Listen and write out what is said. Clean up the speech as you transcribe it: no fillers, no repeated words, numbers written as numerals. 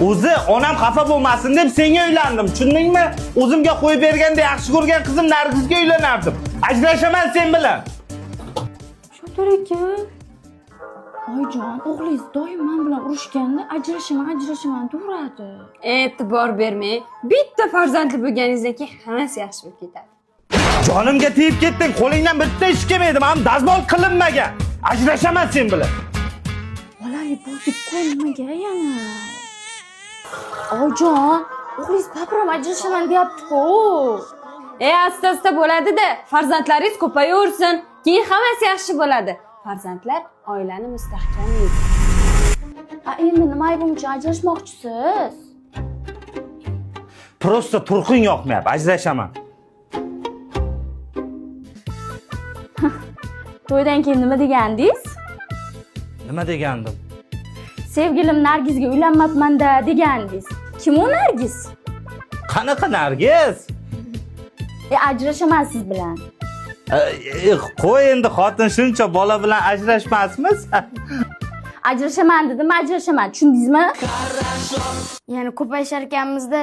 O'zi onam xafa bo'lmasin deb senga uylandim. Tushundingmi? O'zimga qo'yib berganda yaxshi ko'rgan qizim Nargizga uylanardim. Ajrashaman sen bilan. Shotir aka. Oyjon, o'g'lingiz doim men bilan urushganda ajrashaman turadi. E'tibor bermang. Bitta farzandli bo'lganingizdan keyin hammasi yaxshi bo'lib ketadi. Jonimga tegib ketding. Qo'lingdan bitta ish kelmaydi. Men dazmol qilinmagan. Ajrashaman sen bilan. Bolali bo'ldik ko'nmaga yana. Oyjon, o'g'lingiz babiram ajrashaman deyapti-ku. Asta-asta bo'ladi-da. Farzandlaringiz ko'payaversin. Keyin hammasi yaxshi bo'ladi. Farzandlar oilani mustahkamlaydi. Endi nima aybim uchun ajrashmoqchisiz? Prosta turqing yoqmayapti. Ajrashaman. To'ydan keyin nima degandingiz? Nima degandim? Sevgilim Nargizga uylanmabman-da degandingiz. Kim u Nargiz? Qanaqa Nargiz? Ajrashaman siz bilan. Qo'y endi xotin shuncha bola bilan ajrashmasmiz? Ajrashaman dedim, ajrashaman. Tushundingizmi? Ya'ni ko'payishar ekanmiz-da.